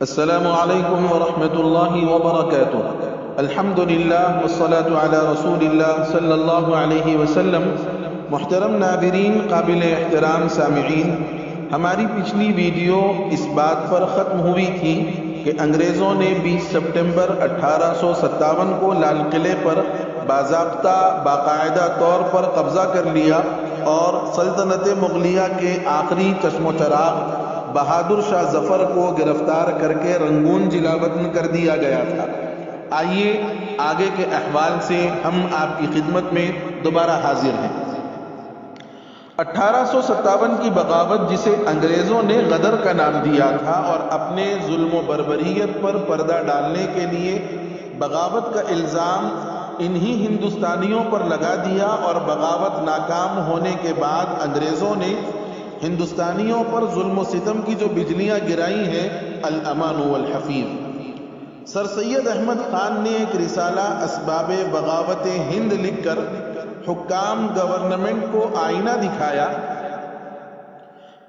السلام علیکم ورحمۃ اللہ وبرکاتہ۔ الحمدللہ والصلاة علی رسول اللہ صلی اللہ علیہ وسلم۔ محترم ناظرین، قابل احترام سامعین، ہماری پچھلی ویڈیو اس بات پر ختم ہوئی تھی کہ انگریزوں نے 20 سپٹمبر 1857 کو لال قلعے پر باضابطہ باقاعدہ طور پر قبضہ کر لیا اور سلطنت مغلیہ کے آخری چشم و چراغ بہادر شاہ ظفر کو گرفتار کر کے رنگون جلا وطن کر دیا گیا تھا۔ آئیے آگے کے احوال سے ہم آپ کی خدمت میں دوبارہ حاضر ہیں۔ 1857 کی بغاوت، جسے انگریزوں نے غدر کا نام دیا تھا اور اپنے ظلم و بربریت پر پردہ ڈالنے کے لیے بغاوت کا الزام انہی ہندوستانیوں پر لگا دیا، اور بغاوت ناکام ہونے کے بعد انگریزوں نے ہندوستانیوں پر ظلم و ستم کی جو بجلیاں گرائی ہیں، الامان والحفیظ۔ سر سید احمد خان نے ایک رسالہ اسباب بغاوت ہند لکھ کر حکام گورنمنٹ کو آئینہ دکھایا۔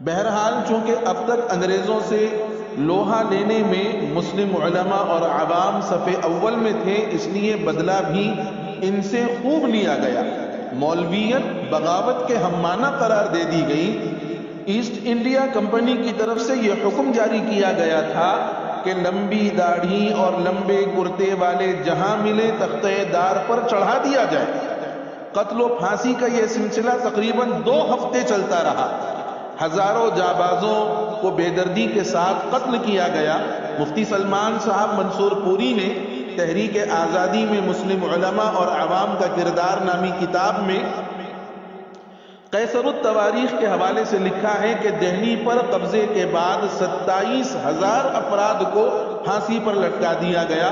بہرحال چونکہ اب تک انگریزوں سے لوہا لینے میں مسلم علماء اور عوام صف اول میں تھے، اس لیے بدلہ بھی ان سے خوب لیا گیا۔ مولویت بغاوت کے ہم معنی قرار دے دی گئی۔ ایسٹ انڈیا کمپنی کی طرف سے یہ حکم جاری کیا گیا تھا کہ لمبی داڑھی اور لمبے کرتے والے جہاں ملے تختہ دار پر چڑھا دیا جائے۔ قتل و پھانسی کا یہ سلسلہ تقریباً 2 ہفتے چلتا رہا۔ ہزاروں جانبازوں کو بے دردی کے ساتھ قتل کیا گیا۔ مفتی سلمان صاحب منصور پوری نے تحریک آزادی میں مسلم علماء اور عوام کا کردار نامی کتاب میں قیصر التواریخ کے حوالے سے لکھا ہے کہ دہلی پر قبضے کے بعد 27,000 افراد کو پھانسی پر لٹکا دیا گیا،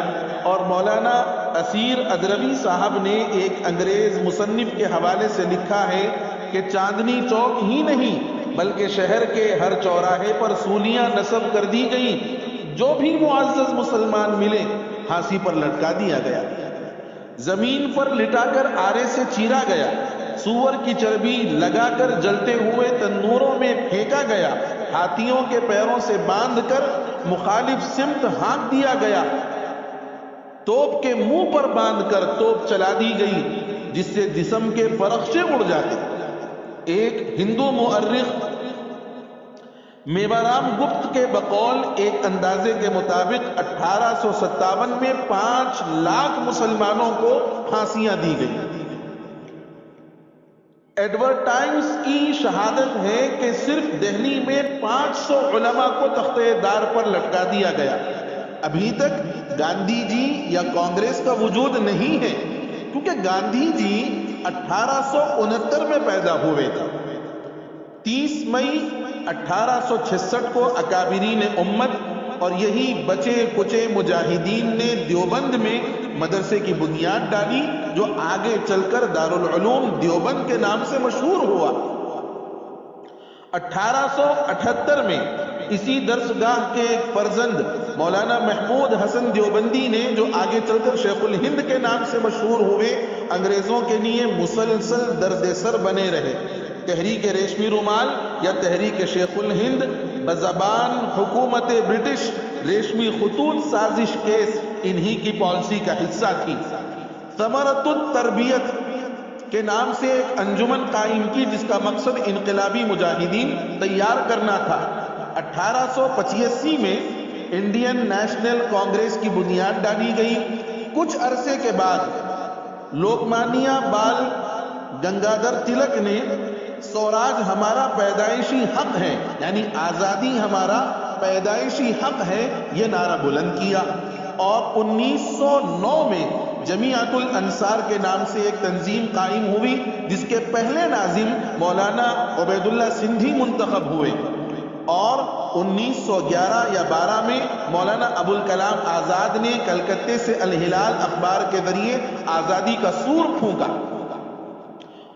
اور مولانا اسیر ادروی صاحب نے ایک انگریز مصنف کے حوالے سے لکھا ہے کہ چاندنی چوک ہی نہیں بلکہ شہر کے ہر چوراہے پر سولیاں نصب کر دی گئیں، جو بھی معزز مسلمان ملے پھانسی پر لٹکا دیا گیا، زمین پر لٹا کر آرے سے چیرا گیا، سور کی چربی لگا کر جلتے ہوئے تنوروں میں پھینکا گیا، ہاتھیوں کے پیروں سے باندھ کر مخالف سمت ہانک دیا گیا، توپ کے منہ پر باندھ کر توپ چلا دی گئی جس سے جسم کے فرخچے اڑ جاتے۔ ایک ہندو مورخ میوارام گپت کے بقول ایک اندازے کے مطابق 1857 میں 5 لاکھ مسلمانوں کو پھانسیاں دی گئی۔ ایڈورڈ ٹائمز کی شہادت ہے کہ صرف دہلی میں 500 علماء کو تختہ دار پر لٹکا دیا گیا۔ ابھی تک گاندھی جی یا کانگریس کا وجود نہیں ہے، کیونکہ گاندھی جی 1869 میں پیدا ہوئے تھے۔ 30 مئی 1866 کو اکابرین امت اور یہی بچے کچے مجاہدین نے دیوبند میں مدرسے کی بنیاد ڈالی، جو آگے چل کر دارالعلوم دیوبند کے نام سے مشہور ہوا۔ 1878 میں اسی درسگاہ کے ایک فرزند مولانا محمود حسن دیوبندی نے، جو آگے چل کر شیخ الہند کے نام سے مشہور ہوئے، انگریزوں کے لیے مسلسل درد سر بنے رہے۔ تحریک ریشمی رومال یا تحریک شیخ الہند بزبان حکومت برٹش ریشمی خطوط سازش کیس انہی کی پالیسی کا حصہ تھی۔ ثمرۃ التربیت کے نام سے ایک انجمن قائم کی، جس کا مقصد انقلابی مجاہدین تیار کرنا تھا۔ 1885 میں انڈین نیشنل کانگریس کی بنیاد ڈالی گئی۔ کچھ عرصے کے بعد لوکمانیا بال گنگادر تلک نے سوراج ہمارا پیدائشی حق ہے، یعنی آزادی ہمارا پیدائشی حق ہے، یہ نعرہ بلند کیا، اور 1909 میں جمیعت الانصار کے نام سے ایک تنظیم قائم ہوئی، جس کے پہلے ناظم مولانا عبید اللہ سندھی منتخب ہوئے، اور 1911 یا 12 میں مولانا ابوالکلام آزاد نے کلکتے سے الہلال اخبار کے ذریعے آزادی کا سور پھونکا۔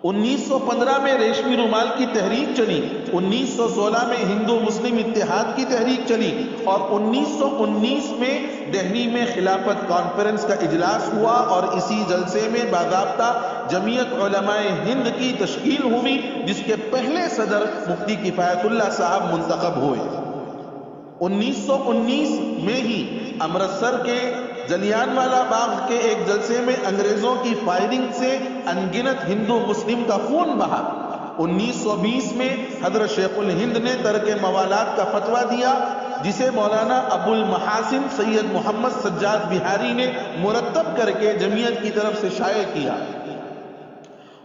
1915 میں ریشمی رومال کی تحریک چلی، 1916 میں ہندو مسلم اتحاد کی تحریک چلی، اور 1919 میں دہلی میں خلافت کانفرنس کا اجلاس ہوا، اور اسی جلسے میں باضابطہ جمعیت علماء ہند کی تشکیل ہوئی، جس کے پہلے صدر مفتی کفایت اللہ صاحب منتخب ہوئے۔ 1919 میں ہی امرتسر کے جلیان والا باغ کے ایک جلسے میں انگریزوں کی فائرنگ سے انگنت ہندو مسلم کا خون بہا۔ 1920 میں حضرت شیخ الہند نے ترک موالات کا فتویٰ دیا، جسے مولانا ابو المحاسن سید محمد سجاد بہاری نے مرتب کر کے جمعیت کی طرف سے شائع کیا۔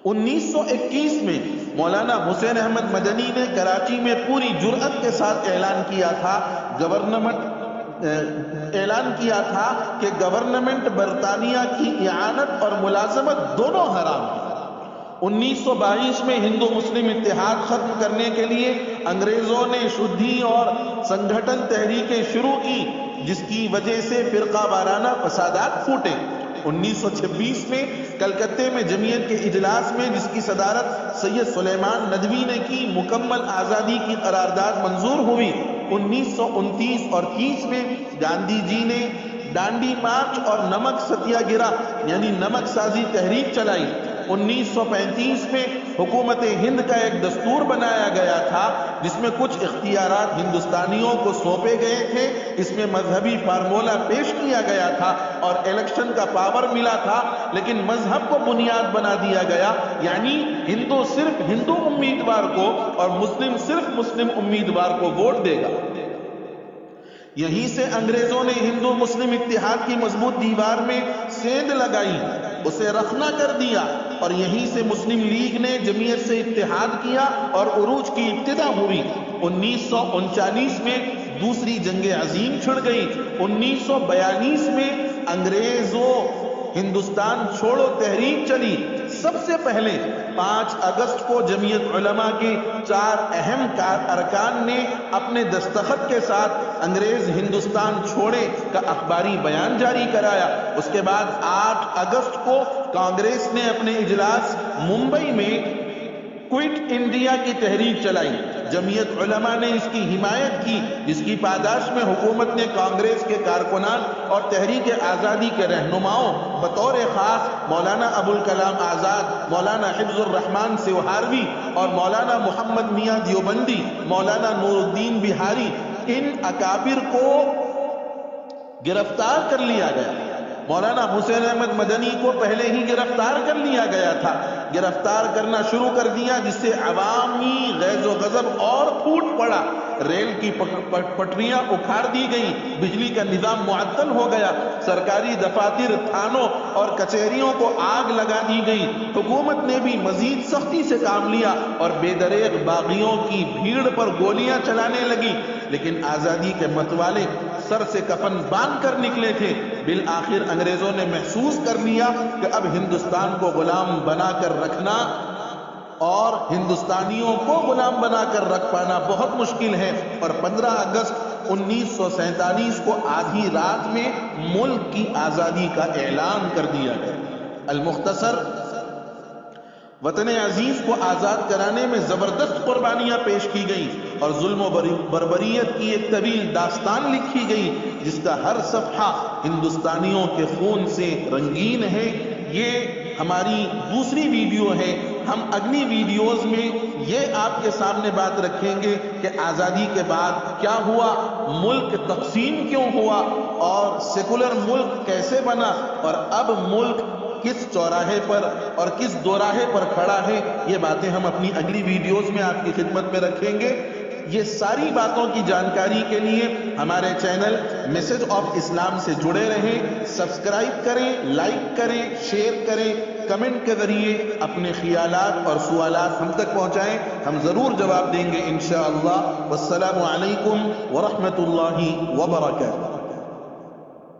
1921 میں مولانا حسین احمد مدنی نے کراچی میں پوری جرأت کے ساتھ اعلان کیا تھا کہ گورنمنٹ برطانیہ کی اعانت اور ملازمت دونوں حرام ہیں۔ 1922 میں ہندو مسلم اتحاد ختم کرنے کے لیے انگریزوں نے شدھی اور سنگھٹن تحریکیں شروع کی، جس کی وجہ سے فرقہ وارانہ فسادات پھوٹے۔ 1926 میں کلکتے میں جمعیت کے اجلاس میں، جس کی صدارت سید سلیمان ندوی نے کی، مکمل آزادی کی قرارداد منظور ہوئی۔ 1929 اور 30 میں گاندھی جی نے ڈانڈی مارچ اور نمک ستیہ گرہ یعنی نمک سازی تحریک چلائی۔ 1935 میں حکومت ہند کا ایک دستور بنایا گیا تھا، جس میں کچھ اختیارات ہندوستانیوں کو سونپے گئے تھے۔ اس میں مذہبی فارمولہ پیش کیا گیا تھا اور الیکشن کا پاور ملا تھا، لیکن مذہب کو بنیاد بنا دیا گیا، یعنی ہندو صرف ہندو امیدوار کو اور مسلم صرف مسلم امیدوار کو ووٹ دے گا۔ یہیں سے انگریزوں نے ہندو مسلم اتحاد کی مضبوط دیوار میں سیندھ لگائی، اسے رخنا کر دیا، اور یہیں سے مسلم لیگ نے جمعیت سے اتحاد کیا اور عروج کی ابتدا ہوئی۔ 1939 میں دوسری جنگ عظیم چھڑ گئی۔ 1942 میں انگریزوں ہندوستان چھوڑو تحریک چلی۔ سب سے پہلے 5 اگست کو جمعیت علماء کے 4 اہم ارکان نے اپنے دستخط کے ساتھ انگریز ہندوستان چھوڑے کا اخباری بیان جاری کرایا۔ اس کے بعد 8 اگست کو کانگریس نے اپنے اجلاس ممبئی میں کوئٹ انڈیا کی تحریک چلائی۔ جمعیت علماء نے اس کی حمایت کی، جس کی پاداش میں حکومت نے کانگریس کے کارکنان اور تحریک آزادی کے رہنماؤں بطور خاص مولانا ابوالکلام آزاد، مولانا حفظ الرحمان سیوہاروی اور مولانا محمد میاں دیوبندی، مولانا نور الدین بہاری، ان اکابر کو گرفتار کر لیا گیا۔ مولانا حسین احمد مدنی کو پہلے ہی گرفتار کر لیا گیا تھا، گرفتار کرنا شروع کر دیا، جس سے عوامی غیظ و غضب اور پھوٹ پڑا۔ ریل کی پٹریاں اکھاڑ دی گئیں، بجلی کا نظام معطل ہو گیا، سرکاری دفاتر، تھانوں اور کچہریوں کو آگ لگا دی گئی۔ حکومت نے بھی مزید سختی سے کام لیا اور بے دریغ باغیوں کی بھیڑ پر گولیاں چلانے لگی، لیکن آزادی کے متوالے سر سے کفن باندھ کر نکلے تھے۔ بالآخر انگریزوں نے محسوس کر لیا کہ اب ہندوستان کو غلام بنا کر رکھنا اور ہندوستانیوں کو غلام بنا کر رکھ پانا بہت مشکل ہے، اور 15 اگست 1947 کو آدھی رات میں ملک کی آزادی کا اعلان کر دیا گیا۔ المختصر، وطن عزیز کو آزاد کرانے میں زبردست قربانیاں پیش کی گئیں اور ظلم و بربریت کی ایک طویل داستان لکھی گئی، جس کا ہر صفحہ ہندوستانیوں کے خون سے رنگین ہے۔ یہ ہماری دوسری ویڈیو ہے۔ ہم اگلی ویڈیوز میں یہ آپ کے سامنے بات رکھیں گے کہ آزادی کے بعد کیا ہوا، ملک تقسیم کیوں ہوا، اور سیکولر ملک کیسے بنا، اور اب ملک کس چوراہے پر اور کس دوراہے پر کھڑا ہے۔ یہ باتیں ہم اپنی اگلی ویڈیوز میں آپ کی خدمت میں رکھیں گے۔ یہ ساری باتوں کی جانکاری کے لیے ہمارے چینل میسج آف اسلام سے جڑے رہیں، سبسکرائب کریں، لائک کریں، شیئر کریں، کمنٹ کے ذریعے اپنے خیالات اور سوالات ہم تک پہنچائیں، ہم ضرور جواب دیں گے انشاءاللہ۔ والسلام علیکم ورحمۃ اللہ وبرکاتہ۔